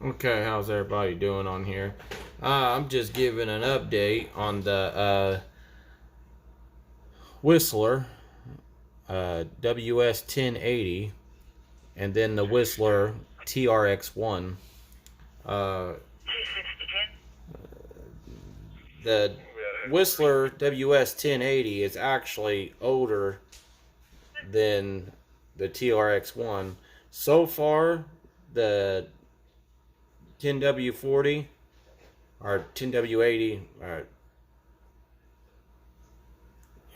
Okay, how's everybody doing on here? I'm just giving an update on the Whistler WS 1080 and then the Whistler TRX1. Uh, the Whistler WS 1080 is actually older than the TRX1. So far, the 10W40 or 10W80 yeah,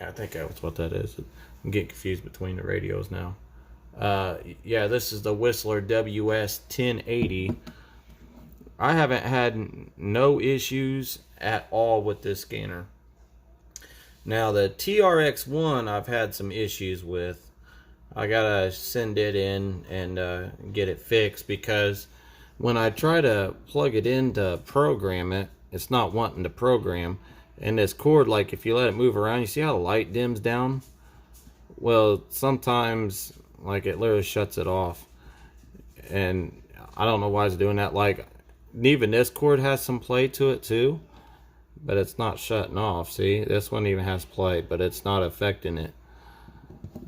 I think that's what that is. I'm getting confused between the radios now. Yeah, this is the Whistler WS 1080. I haven't had no issues at all with this scanner. Now the TRX1 I've had some issues with. I gotta send it in and get it fixed because when I try to plug it in to program it, it's not wanting to program. And this cord, like if you let it move around, you see how the light dims down? Well, sometimes like it literally shuts it off. And I don't know why it's doing that. Like even this cord has some play to it too, but it's not shutting off. See, this one even has play, but it's not affecting it.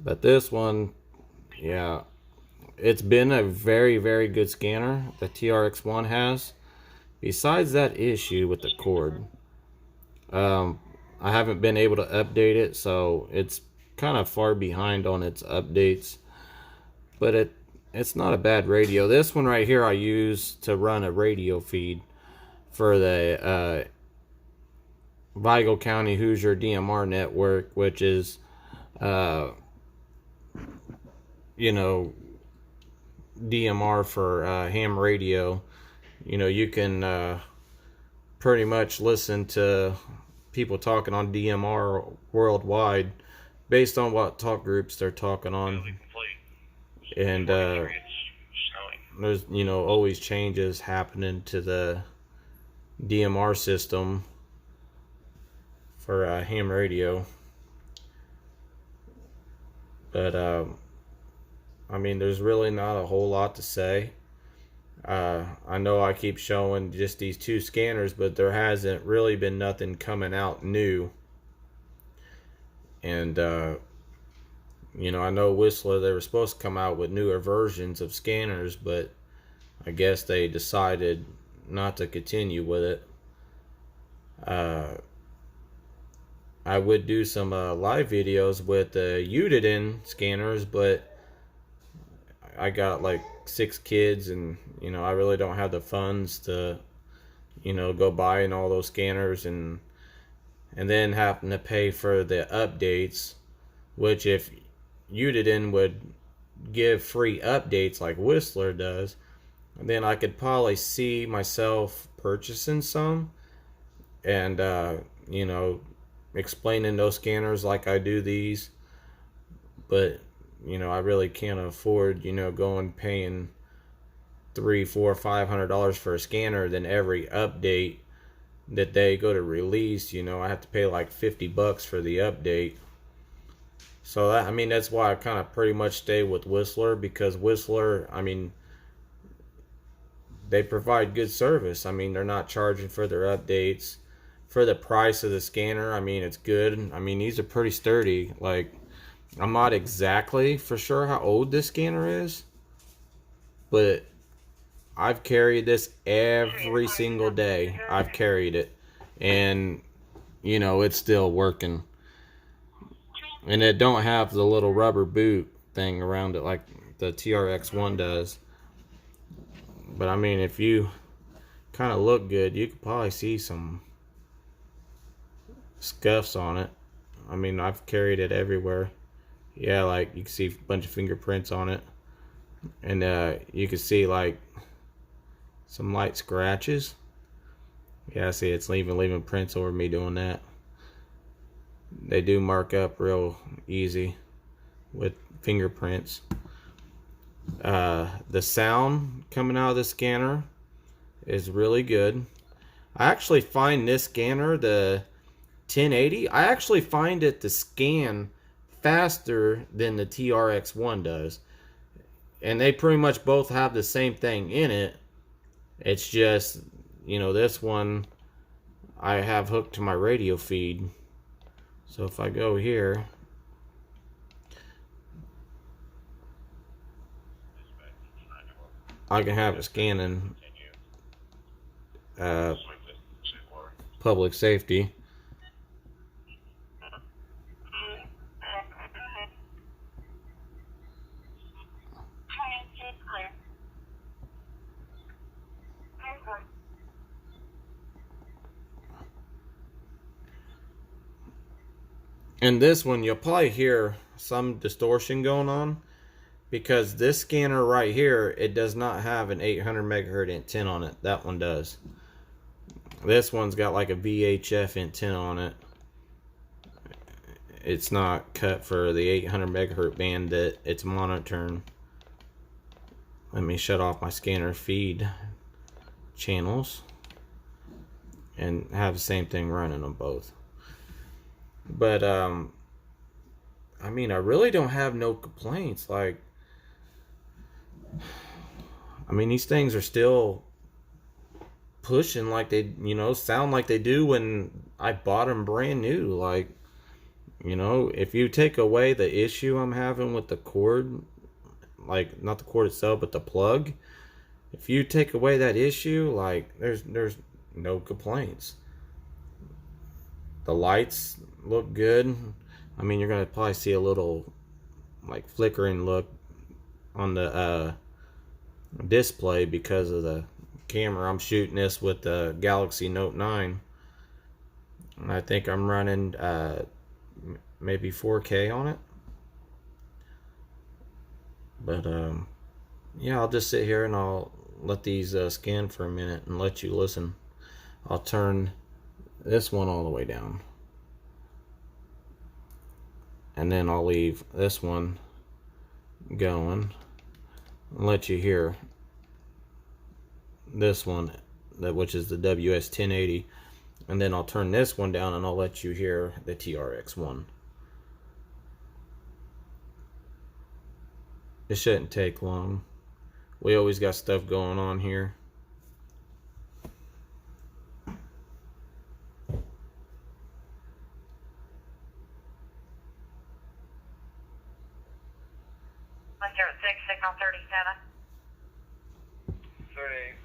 But this one, yeah, it's been a very, very good scanner. The TRX1 has. Besides that issue with the cord, I haven't been able to update it, so it's kind of far behind on its updates. But it's not a bad radio. This one right here I use to run a radio feed for the Vigo County Hoosier DMR network, which is, you know, DMR for ham radio. You know, you can pretty much listen to people talking on DMR worldwide based on what talk groups they're talking on. And there's, you know, always changes happening to the DMR system for ham radio. But I mean, there's really not a whole lot to say. I know I keep showing just these two scanners, but there hasn't really been nothing coming out new. And you know, I know Whistler, they were supposed to come out with newer versions of scanners, but I guess they decided not to continue with it. I would do some live videos with the Udiden scanners, but I got like 6 kids, and you know, I really don't have the funds to, you know, go buying all those scanners and then having to pay for the updates, which if Udiden would give free updates like Whistler does, then I could probably see myself purchasing some and you know, explaining those scanners like I do these. But you know, I really can't afford, you know, going paying $300, $400, $500 for a scanner. Then every update that they go to release, you know, I have to pay like $50 for the update. So that, I mean, that's why I kind of pretty much stay with Whistler, because Whistler, I mean, they provide good service. I mean, they're not charging for their updates. For the price of the scanner, I mean, it's good. I mean, these are pretty sturdy. Like, I'm not exactly for sure how old this scanner is, but I've carried this every single day. I've carried it, and you know, it's still working. And it don't have the little rubber boot thing around it like the TRX1 does. But I mean, if you kind of look good, you could probably see some scuffs on it. I mean, I've carried it everywhere. Yeah, like you can see a bunch of fingerprints on it, and you can see like some light scratches. Yeah, I see it's leaving prints over me doing that. They do mark up real easy with fingerprints. The sound coming out of the scanner is really good. I actually find this scanner, the 1080, I actually find it to scan faster than the TRX1 does. And they pretty much both have the same thing in it. It's just, this one I have hooked to my radio feed. So if I go here, I can have it scanning public safety. And this one, you'll probably hear some distortion going on because this scanner right here, it does not have an 800 megahertz antenna on it. That one does. This one's got like a VHF antenna on it. It's not cut for the 800 megahertz band that it's monitoring. Let me shut off my scanner feed channels and have the same thing running on both. But I mean, I really don't have no complaints. Like, I mean, these things are still pushing like they, sound like they do when I bought them brand new. Like, if you take away the issue I'm having with the cord, like not the cord itself, but the plug, if you take away that issue, like there's no complaints. The lights look good. I mean, you're gonna probably see a little like flickering look on the display because of the camera. I'm shooting this with the Galaxy Note 9. And I think I'm running maybe 4K on it. But yeah, I'll just sit here and I'll let these scan for a minute and let you listen. I'll turn this one all the way down. And then I'll leave this one going and let you hear this one, which is the WS1080. And then I'll turn this one down and I'll let you hear the TRX1. It shouldn't take long. We always got stuff going on here. You're at 6, signal 37. 30.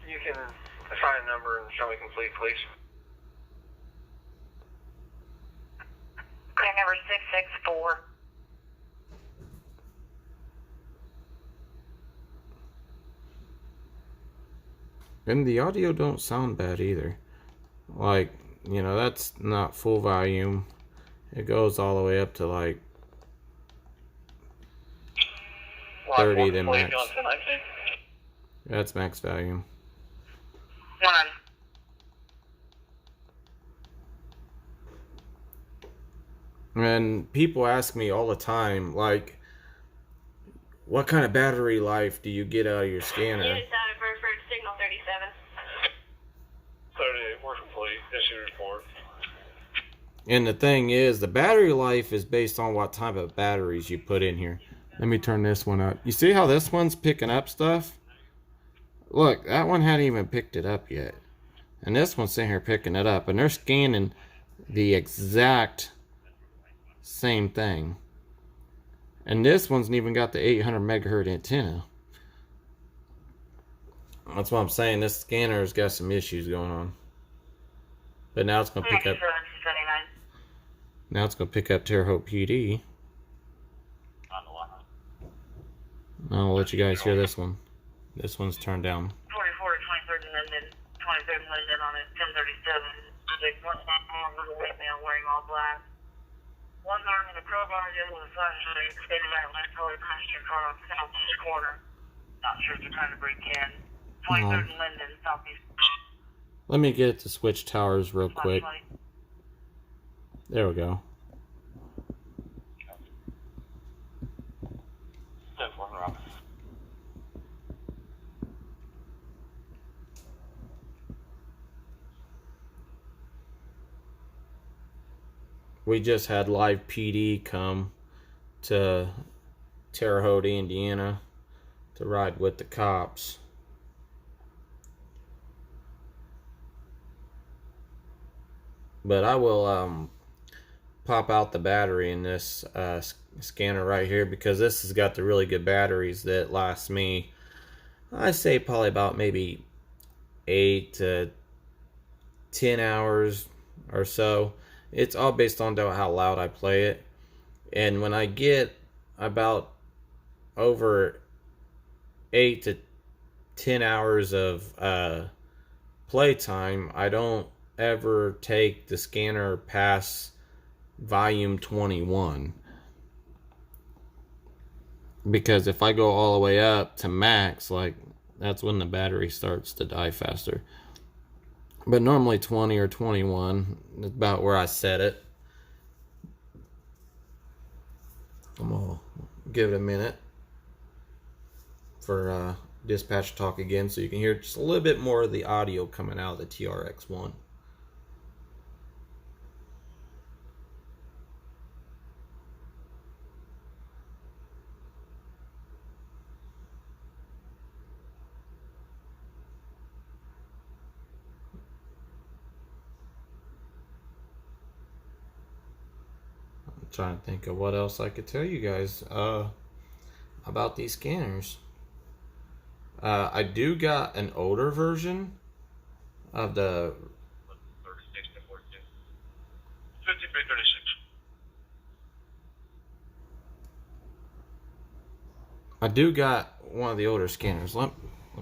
You can assign a number and show me complete, please. Clear number 664. And the audio don't sound bad either. Like, that's not full volume. It goes all the way up to like 30 to max. That's max volume. 1. And people ask me all the time, like, what kind of battery life do you get out of your scanner? Unit started for signal 37. 38, we're complete. Issue report. And the thing is, the battery life is based on what type of batteries you put in here. Let me turn this one up. You see how this one's picking up stuff? Look, that one hadn't even picked it up yet. And this one's sitting here picking it up. And they're scanning the exact same thing. And this one's even got the 800 megahertz antenna. That's what I'm saying. This scanner's got some issues going on. But now it's going to pick up. Now it's going to pick up Terre Haute PD. I'll let you guys hear this one. This one's turned down. 44 to 23rd and then 23rd and then on it 1037. One little white male wearing all black. One arm in a crowbar, the other with a flashlight, standing right left color past your car on the southeast corner. Not sure if they're trying to break in. 23rd and Linden, southeast. Let me get it to switch towers real quick. There we go. We just had live PD come to Terre Haute, Indiana to ride with the cops. But I will pop out the battery in this scanner right here, because this has got the really good batteries that last me, I say probably about maybe 8 to 10 hours or so. It's all based on how loud I play it. And when I get about over 8 to 10 hours of playtime, I don't ever take the scanner past volume 21. Because if I go all the way up to max, like, that's when the battery starts to die faster. But normally 20 or 21 is about where I set it. I'm gonna give it a minute for dispatch talk again, so you can hear just a little bit more of the audio coming out of the TRX1. I'm trying to think of what else I could tell you guys about these scanners. I do got an older version of the 36 to 42. 5336. I do got one of the older scanners. Let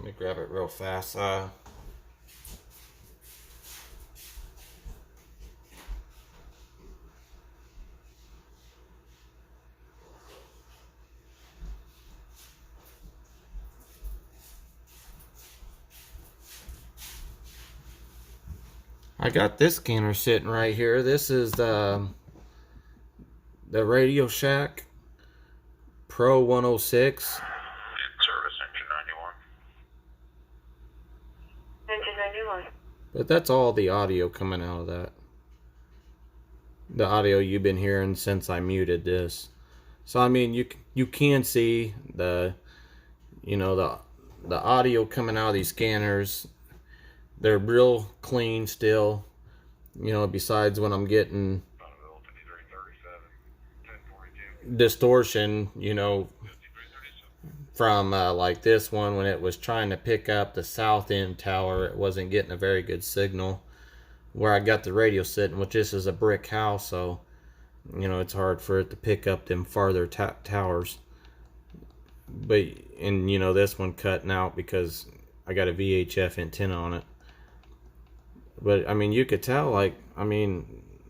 me grab it real fast. I got this scanner sitting right here. This is the Radio Shack Pro 106. Service engine 91. Engine 91. But that's all the audio coming out of that. The audio you've been hearing since I muted this. So I mean, you can see the audio coming out of these scanners. They're real clean still. Besides when I'm getting distortion, from like this one, when it was trying to pick up the south end tower, it wasn't getting a very good signal where I got the radio sitting, which this is a brick house, so it's hard for it to pick up them farther towers. But this one cutting out because I got a VHF antenna on it. But I mean, you could tell,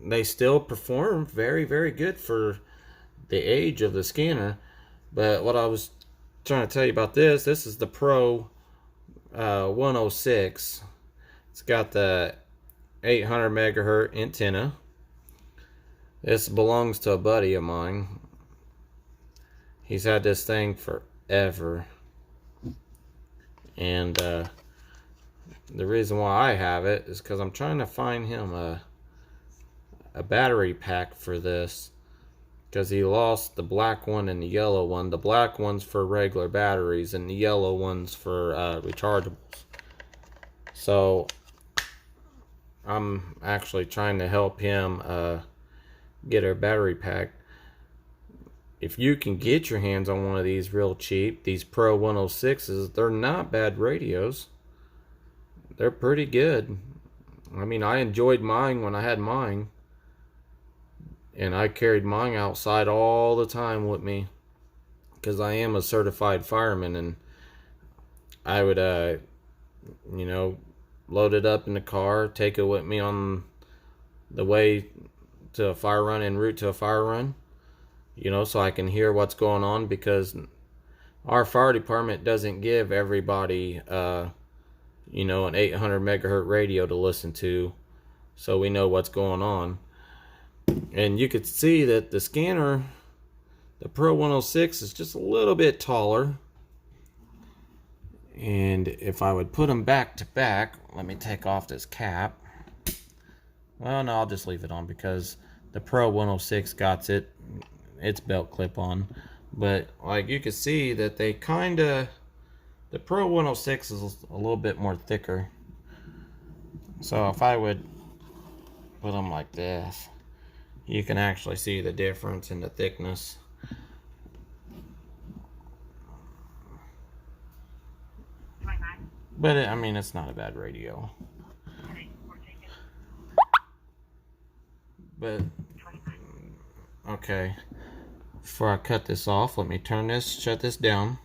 they still perform very, very good for the age of the scanner. But what I was trying to tell you about this is the Pro 106. It's got the 800 megahertz antenna. This belongs to a buddy of mine. He's had this thing forever. And the reason why I have it is because I'm trying to find him a battery pack for this, because he lost the black one and the yellow one. The black one's for regular batteries and the yellow one's for rechargeables. So I'm actually trying to help him get a battery pack. If you can get your hands on one of these real cheap, these Pro 106s, they're not bad radios. They're pretty good. I mean, I enjoyed mine when I had mine. And I carried mine outside all the time with me, because I am a certified fireman, and I would, load it up in the car, take it with me on the way to a fire run, en route to a fire run, so I can hear what's going on, because our fire department doesn't give everybody, an 800 megahertz radio to listen to, so we know what's going on. And you could see that the scanner, the Pro 106, is just a little bit taller. And if I would put them back to back, let me take off this cap. Well, no, I'll just leave it on, because the Pro 106 got its belt clip on. But like you can see that they the Pro 106 is a little bit more thicker. So if I would put them like this, you can actually see the difference in the thickness. But I mean, it's not a bad radio. But okay, before I cut this off, let me shut this down.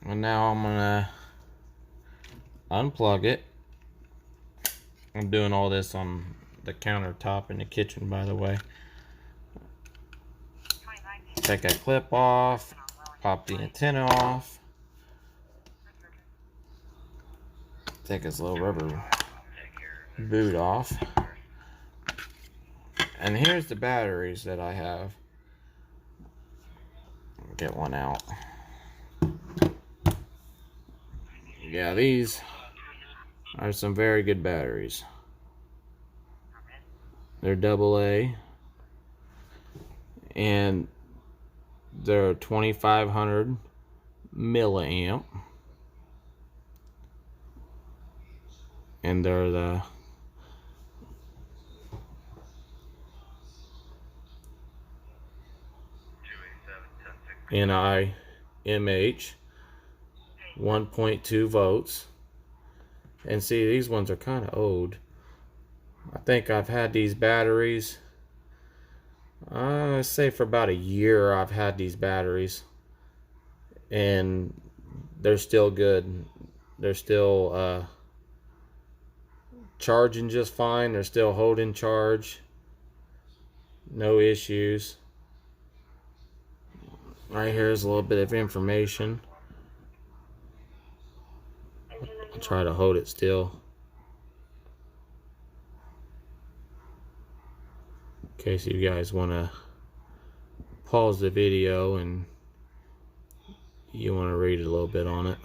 And now I'm gonna unplug it. I'm doing all this on the countertop in the kitchen, by the way. Take that clip off, pop the antenna off, take this little rubber boot off. And here's the batteries that I have. Get one out. Yeah, these are some very good batteries. They're AA, and they're 2500 milliamp, and they're the NIMH 1.2 volts. And see, these ones are kind of old. I think I've had these batteries, I say for about a year I've had these batteries, and they're still good. They're still charging just fine. They're still holding charge. No issues. Right here's a little bit of information. I'll try to hold it still, in case you guys want to pause the video and you want to read a little bit on it.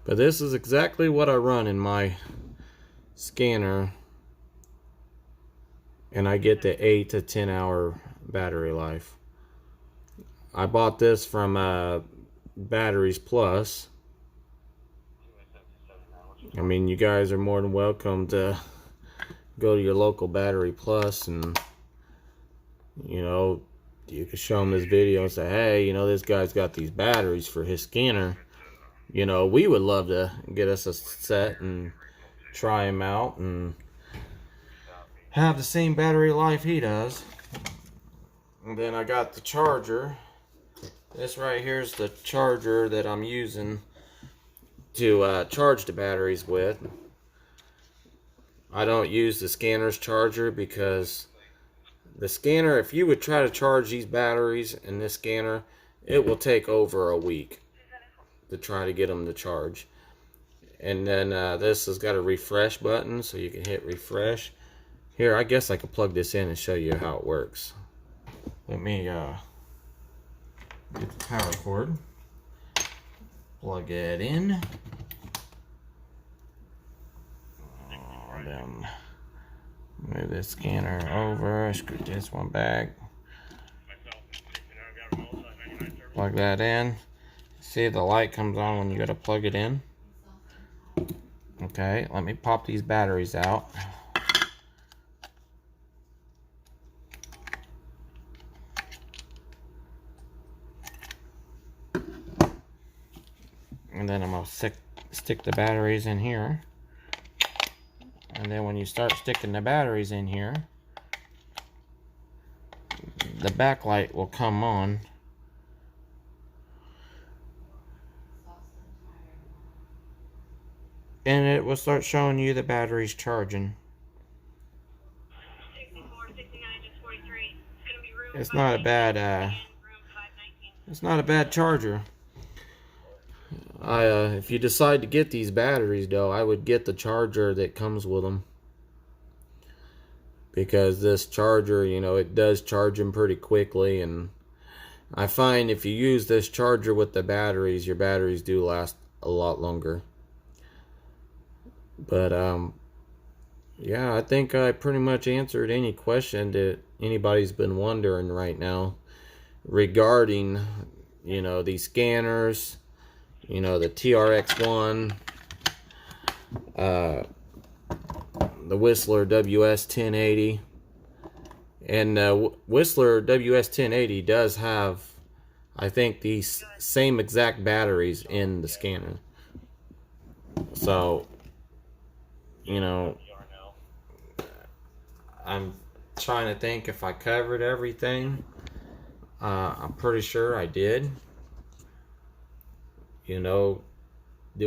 But this is exactly what I run in my scanner, and I get the 8 to 10 hour battery life. I bought this from Batteries Plus. I mean, you guys are more than welcome to go to your local Battery Plus, and you know, you can show them this video and say, hey, you know, this guy's got these batteries for his scanner. You know, we would love to get us a set and try him out and have the same battery life he does. And then I got the charger. This right here is the charger that I'm using to charge the batteries with. I don't use the scanner's charger because the scanner, if you would try to charge these batteries in this scanner, it will take over a week to try to get them to charge. And then this has got a refresh button, so you can hit refresh. Here, I guess I could plug this in and show you how it works. Let me get the power cord, plug it in, then move this scanner over, screw this one back, plug that in. See, the light comes on when you go to plug it in. Okay, let me pop these batteries out. And then I'm going to stick the batteries in here. And then when you start sticking the batteries in here, the backlight will come on. And it will start showing you the batteries charging. 64, 69, just 43. It's gonna be room It's not a bad it's not a bad charger. If you decide to get these batteries though, I would get the charger that comes with them, because this charger, you know, it does charge them pretty quickly, and I find if you use this charger with the batteries, your batteries do last a lot longer. But Yeah, I think I pretty much answered any question that anybody's been wondering right now regarding, these scanners, the TRX1, uh, the Whistler WS1080. And Whistler WS1080 does have, I think, these same exact batteries in the scanner. So, you know, I'm trying to think if I covered everything. I'm pretty sure I did. Do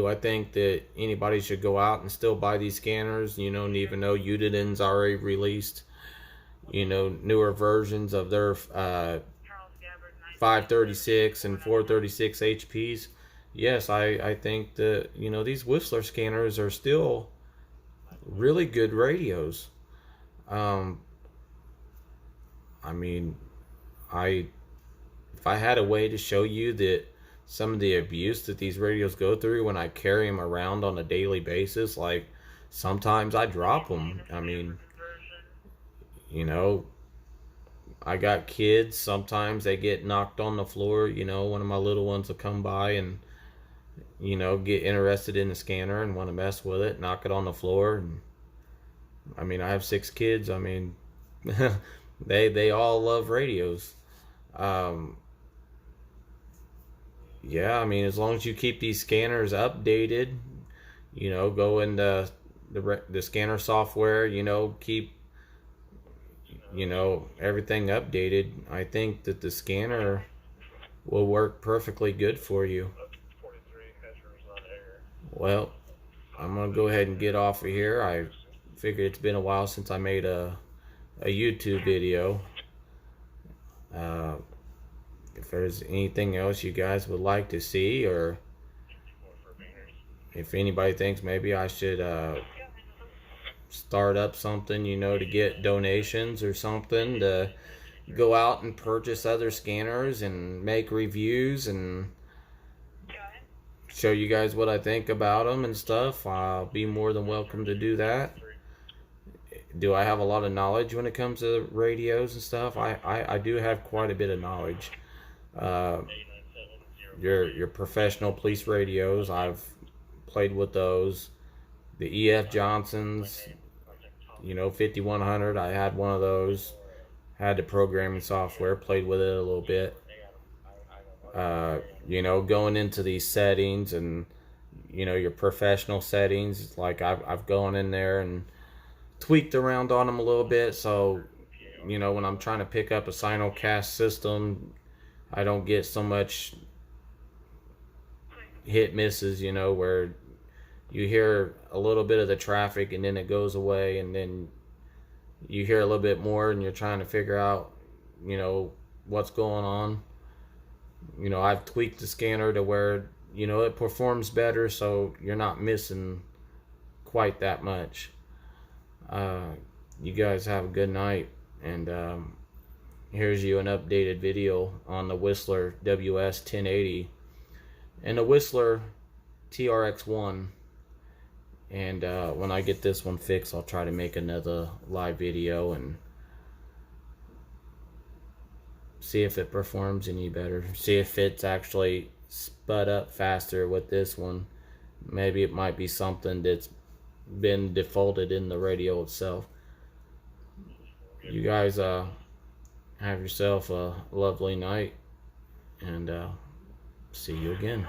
I think that anybody should go out and still buy these scanners? And even though Udinen's already released, newer versions of their 536 and 436 HPs. Yes, I think that, these Whistler scanners are still really good radios. Um, I mean, if I had a way to show you that some of the abuse that these radios go through when I carry them around on a daily basis, like sometimes I drop them. I mean, you know, I got kids. Sometimes they get knocked on the floor. One of my little ones will come by and, get interested in the scanner and want to mess with it, knock it on the floor. And I mean, I have 6 kids. I mean, they all love radios. Um, yeah, I mean, as long as you keep these scanners updated, go into the scanner software, keep everything updated. I think that the scanner will work perfectly good for you. Well, I'm gonna go ahead and get off of here. I figured it's been a while since I made a YouTube video. If there's anything else you guys would like to see, or if anybody thinks maybe I should start up something, to get donations or something, to go out and purchase other scanners and make reviews and show you guys what I think about them and stuff, I'll be more than welcome to do that. Do I have a lot of knowledge when it comes to radios and stuff? I do have quite a bit of knowledge. Your professional police radios, I've played with those. The EF Johnsons, 5100, I had one of those. Had the programming software, played with it a little bit. Going into these settings and, your professional settings, like I've gone in there and tweaked around on them a little bit. So, when I'm trying to pick up a simulcast system, I don't get so much hit misses, where you hear a little bit of the traffic and then it goes away, and then you hear a little bit more and you're trying to figure out, what's going on. I've tweaked the scanner to where, it performs better, so you're not missing quite that much. You guys have a good night, and here's you an updated video on the Whistler WS1080 and the Whistler TRX1. And when I get this one fixed, I'll try to make another live video and see if it performs any better. See if it's actually sped up faster with this one. Maybe it might be something that's been defaulted in the radio itself. You guys have yourself a lovely night, and see you again.